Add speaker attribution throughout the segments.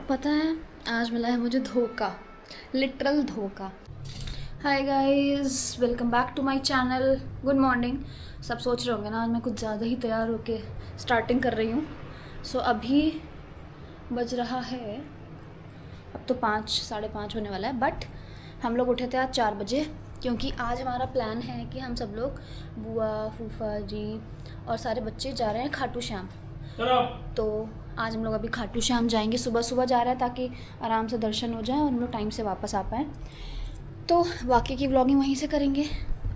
Speaker 1: पता है आज मिला है मुझे धोखा, लिटरल धोखा। Hi guys, welcome back to my channel. Good morning. सब सोच रहे होंगे ना आज मैं कुछ ज़्यादा ही तैयार होके स्टार्टिंग कर रही हूँ। सो अभी बज रहा है, अब तो 5 साढ़े 5 होने वाला है। बट हम लोग उठे थे आज 4 बजे क्योंकि आज हमारा प्लान है कि हम सब लोग बुआ, फूफा जी और सारे बच्चे जा रहे हैं खाटू श्याम। तो आज हम लोग अभी खाटू श्याम जाएंगे, सुबह सुबह जा रहे हैं ताकि आराम से दर्शन हो जाए और हम लोग टाइम से वापस आ पाएँ। तो बाकी की व्लॉगिंग वहीं से करेंगे।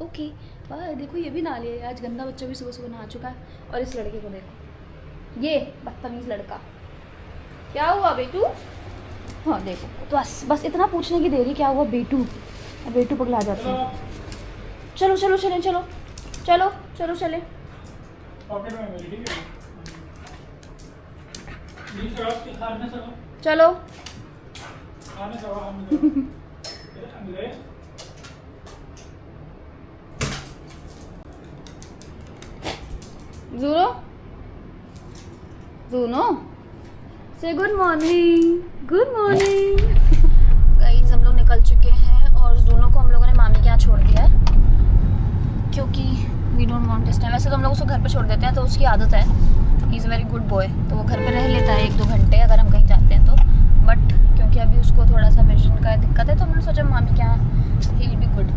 Speaker 1: Okay bye. देखो ये भी नहा लिया, आज गंदा बच्चा भी सुबह सुबह नहा चुका है। और इस लड़के को देखो, ये बदतमीज़ लड़का। क्या हुआ बेटू? हाँ देखो, तो बस इतना पूछने की देरी, क्या हुआ बेटू? बेटू पगला जाते हैं। चलो चलो चलें, चलो चलो चलो चलें। चलो ज़ूनो ज़ूनो से good morning. Good morning guys, हम लोग निकल चुके हैं और ज़ूनो को हम लोगों ने मामी के यहाँ छोड़ दिया है क्योंकि we don't want this time. वैसे तो हम लोग उसको घर पे छोड़ देते हैं, तो उसकी आदत है, he is a very good boy, तो वो घर पे रह लेता है 1-2 घंटे अगर हम कहीं जाते हैं तो। बट क्योंकि अभी उसको थोड़ा सा विजन का दिक्कत है तो हमने सोचा मामी के यहाँ ही विल बी गुड,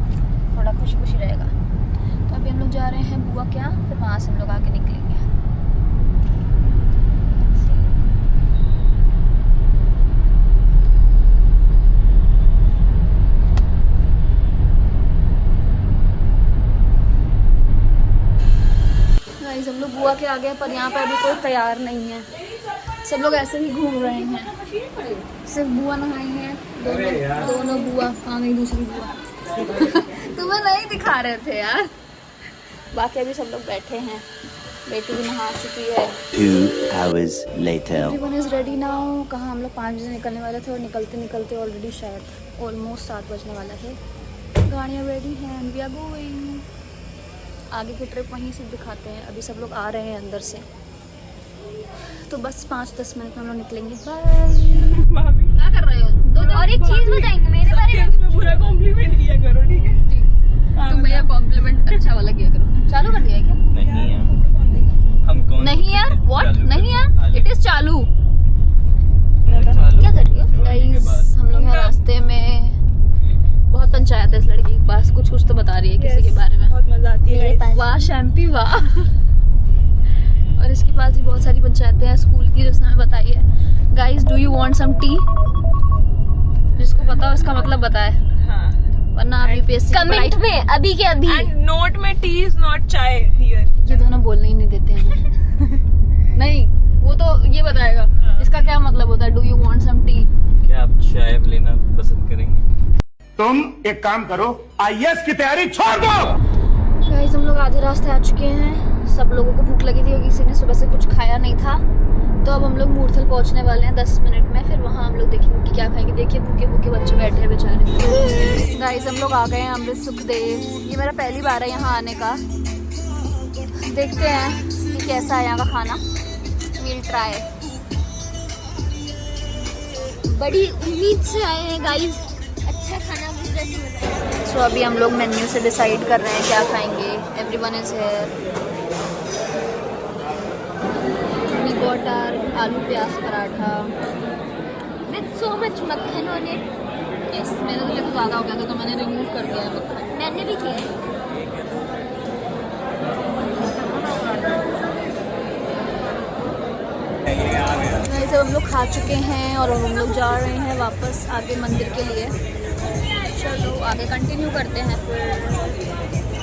Speaker 1: थोड़ा खुशी खुशी रहेगा। तो अभी हम लोग जा रहे हैं बुआ के यहाँ, फिर वहाँ से हम लोग आके निकलेंगे। गाइस हम लोग बुआ के आ गए, पर यहाँ पे अभी कोई तैयार नहीं है, सब लोग ऐसे ही घूम रहे हैं। सिर्फ बुआ नहाई है, दोनों बुआ, हाँ नहीं दूसरी बुआ तुम्हें नहीं दिखा रहे थे यार। बाकी अभी सब लोग बैठे हैं, बेटी भी नहा चुकी है।
Speaker 2: 2 hours later.
Speaker 1: Everyone is ready now. कहाँ हम लोग 5 बजे निकलने वाले थे और निकलते निकलते ऑलरेडी शायद ऑलमोस्ट 7 बजने वाला है। गाड़ियाँ रेडी हैं एंड वी आर गोइंग। आगे की ट्रिप वहीं से दिखाते हैं। अभी सब लोग आ रहे हैं अंदर से, तो बस 5-10 मिनट में हम लोग निकलेंगे। बाय। क्या कर रहे हो? और एक चीज बताएंगे मेरे बारे में,
Speaker 3: पूरा कॉम्प्लीमेंट किया करो, ठीक है?
Speaker 1: तुम मेरा कॉम्प्लीमेंट अच्छा वाला किया करो। चालू कर दिया है क्या?
Speaker 2: नहीं है, हम कौन?
Speaker 1: नहीं यार, व्हाट? नहीं यार, इट इज चालू। क्या कर रही हो गाइस? हम लोग हैं रास्ते में, बहुत पंचायत है इस लड़की के पास, कुछ कुछ तो बता रही है किसी के बारे में।
Speaker 3: बहुत मजा आती है।
Speaker 1: वाह शैम्पी वाह। और इसके पास भी बहुत सारी पंचायतें हैं स्कूल की, जिसने हमें बताई है। Guys do you want some tea? जिसको पता हो इसका मतलब बताए,
Speaker 3: हाँ।
Speaker 1: वरना आप यूपीएससी
Speaker 4: कमेंट में अभी के अभी।
Speaker 3: एंड नोट में टी इज नॉट चाय हियर।
Speaker 1: ये दोनों बोलने ही नहीं देते हैं। नहीं वो तो ये बताएगा इसका क्या मतलब होता है। Do you want some tea?
Speaker 2: क्या आप चाय लेना पसंद करेंगे?
Speaker 5: तुम एक काम करो, आईएएस की तैयारी छोड़ दो।
Speaker 1: गाइस हम लोग आधे रास्ते आ चुके हैं। सब लोगों को भूख लगी थी और किसी ने सुबह से कुछ खाया नहीं था, तो अब हम लोग मूर्थल पहुंचने वाले हैं 10 मिनट में। फिर वहाँ हम लोग देखेंगे कि क्या खाएंगे। देखिए भूखे भूखे बच्चे बैठे हैं बेचारे। गाइस हम लोग आ गए हैं अमृत सुखदेव। ये मेरा पहली बार है यहाँ आने का, देखते हैं कि कैसा है यहाँ का खाना। We'll try.
Speaker 4: बड़ी उम्मीद से आए हैं गाइस, अच्छा खाना मिल।
Speaker 1: सो अभी हम लोग मेन्यू से डिसाइड कर रहे हैं क्या खाएंगे। Everyone is here. We got our aloo pyaz paratha
Speaker 4: with so much makhan on it.
Speaker 1: Yes, मेरे तो लिए ज़्यादा हो गया था तो मैंने रिमूव कर दिया है मक्खन।
Speaker 4: मैंने भी किया है।
Speaker 1: सब हम लोग खा चुके हैं और हम लोग जा रहे हैं वापस आगे मंदिर के लिए। चलो आगे कंटिन्यू करते हैं। फिर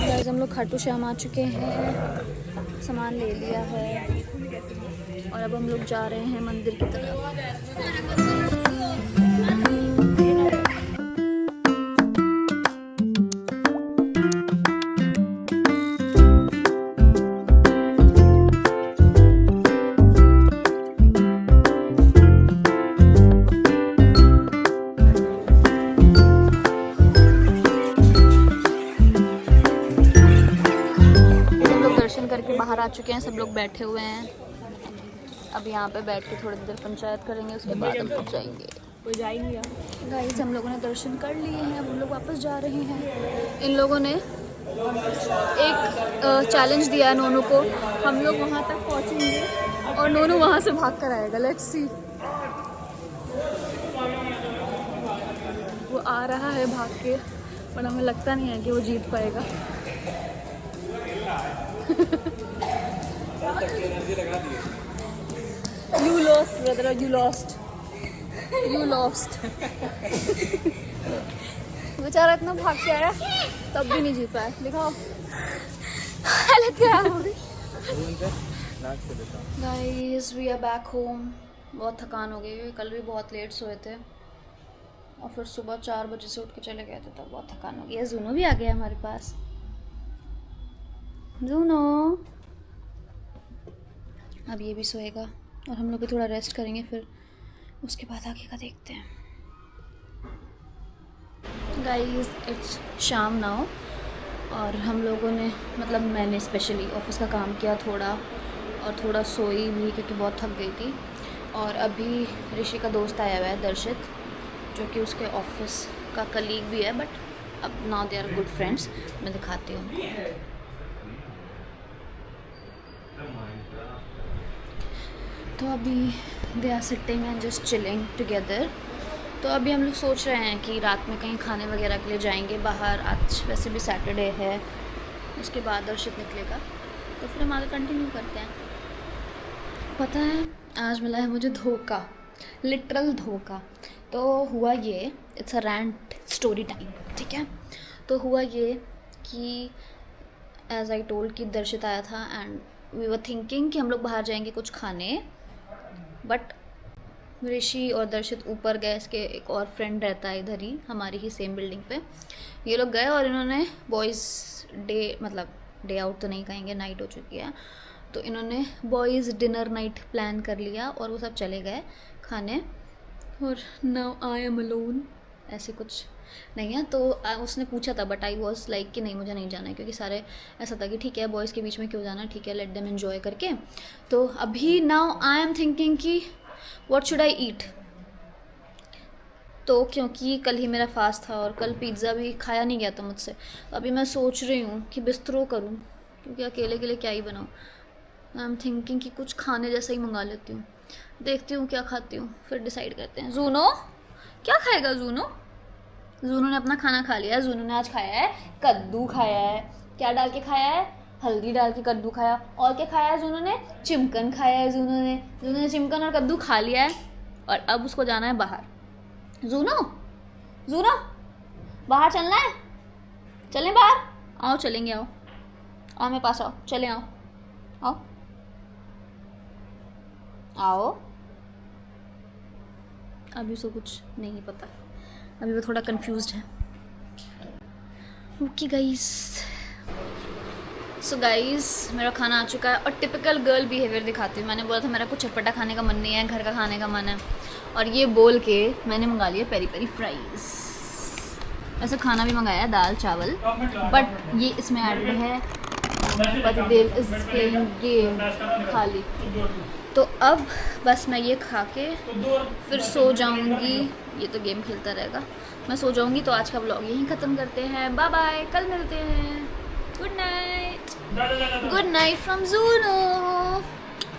Speaker 1: गाइस हम लोग खाटू श्याम आ चुके हैं, सामान ले लिया है और अब हम लोग जा रहे हैं मंदिर की तरफ। बाहर आ चुके हैं, सब लोग बैठे हुए हैं। अब यहाँ पे बैठ के थोड़ी देर पंचायत करेंगे, उसके बाद हम लोग जाएंगे।
Speaker 3: वो जाएंगे यार।
Speaker 1: गाइस हम लोगों ने दर्शन कर लिए हैं, अब हम लोग वापस जा रहे हैं। इन लोगों ने एक चैलेंज दिया है नोनू को, हम लोग वहाँ तक पहुँचेंगे और नोनू वहाँ से भाग कर आएगा। Let's see. वो आ रहा है भाग के, पर हमें लगता नहीं है कि वो जीत पाएगा। You lost, brother. You lost. You lost. बेचारा इतना भाग के आया, तब भी नहीं जीत पाया। दिखाओ हालत क्या हो गई। Guys, we are back home. बहुत थकान हो गई है, कल भी बहुत लेट सोए थे और फिर सुबह 4 बजे से उठ के चले गए थे, तब बहुत थकान हो गई है। जूनो भी आ गया हमारे पास। जूनो अब ये भी सोएगा और हम लोग भी थोड़ा रेस्ट करेंगे, फिर उसके बाद आगे का देखते हैं। गाइस इट्स शाम नाउ और हम लोगों ने मतलब मैंने स्पेशली ऑफिस का काम किया थोड़ा, और थोड़ा सोई भी क्योंकि बहुत थक गई थी। और अभी ऋषि का दोस्त आया हुआ है दर्शित, जो कि उसके ऑफिस का कलीग भी है, बट अब now they are good friends. मैं दिखाती हूँ उनको। तो अभी they are sitting and just chilling together. तो अभी हम लोग सोच रहे हैं कि रात में कहीं खाने वगैरह के लिए जाएंगे बाहर। आज वैसे भी सैटरडे है, उसके बाद दर्शित निकलेगा तो फिर हम आगे कंटिन्यू करते हैं। पता है आज मिला है मुझे धोखा, लिटरल धोखा। तो हुआ ये, it's a rant story time, ठीक है। तो हुआ ये कि एज आई टोल्ड कि दर्शित आया था एंड वी वर थिंकिंग कि हम लोग बाहर जाएंगे कुछ खाने, बट ऋषि और दर्शित ऊपर गए। इसके एक और फ्रेंड रहता है इधर ही हमारी ही सेम बिल्डिंग पे। ये लोग गए और इन्होंने बॉयज़ डे, मतलब डे आउट तो नहीं कहेंगे, नाइट हो चुकी है, तो इन्होंने बॉयज़ डिनर नाइट प्लान कर लिया और वो सब चले गए खाने। और नाउ आई एम अलोन, ऐसे कुछ नहीं है। तो उसने पूछा था बट आई वॉज लाइक कि नहीं मुझे नहीं जाना है, क्योंकि सारे ऐसा था कि ठीक है बॉयज़ के बीच में क्यों जाना, ठीक है लेट देम एन्जॉय करके। तो अभी नाउ आई एम थिंकिंग कि व्हाट शुड आई ईट। तो क्योंकि कल ही मेरा फास्ट था और कल पिज़्ज़ा भी खाया नहीं गया था मुझसे, तो अभी मैं सोच रही हूँ कि बिस्तरो करूँ, क्योंकि अकेले के लिए क्या ही बनाऊँ। आई एम थिंकिंग कि कुछ खाने जैसा ही मंगा लेती हूँ, देखती हूँ क्या खाती हूँ, फिर डिसाइड करते हैं। जूनो क्या खाएगा? जूनो ने अपना खाना खा लिया है। जूनो ने आज खाया है कद्दू, खाया है क्या डाल के खाया है, हल्दी डाल के कद्दू खाया। और क्या खाया है जूनो ने? चिमकन खाया है जूनो ने चिमकन और कद्दू खा लिया है और अब उसको जाना है बाहर। जूनो बाहर चलना है, चलें बाहर? आओ चलेंगे, आओ मेरे पास आओ, चले आओ। अभी उसको कुछ नहीं पता, अभी वो थोड़ा कंफ्यूज्ड है। ओके गाइस, सो गाइस मेरा खाना आ चुका है और टिपिकल गर्ल बिहेवियर दिखाती हूँ। मैंने बोला था मेरा कुछ चटपटा खाने का मन नहीं है, घर का खाने का मन है, और ये बोल के मैंने मंगा लिया पेरी पेरी फ्राइज़। वैसे खाना भी मंगाया है, दाल चावल, बट ये इसमें एडेड है पतिदेव इज प्लेइंग गेम खाली। तो अब बस मैं ये खा के फिर सो जाऊंगी। ये तो गेम खेलता रहेगा, मैं सो जाऊंगी। तो आज का व्लॉग यहीं ख़त्म करते हैं। बाय बाय, कल मिलते हैं। Good night from Juno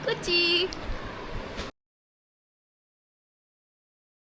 Speaker 1: Kuchi.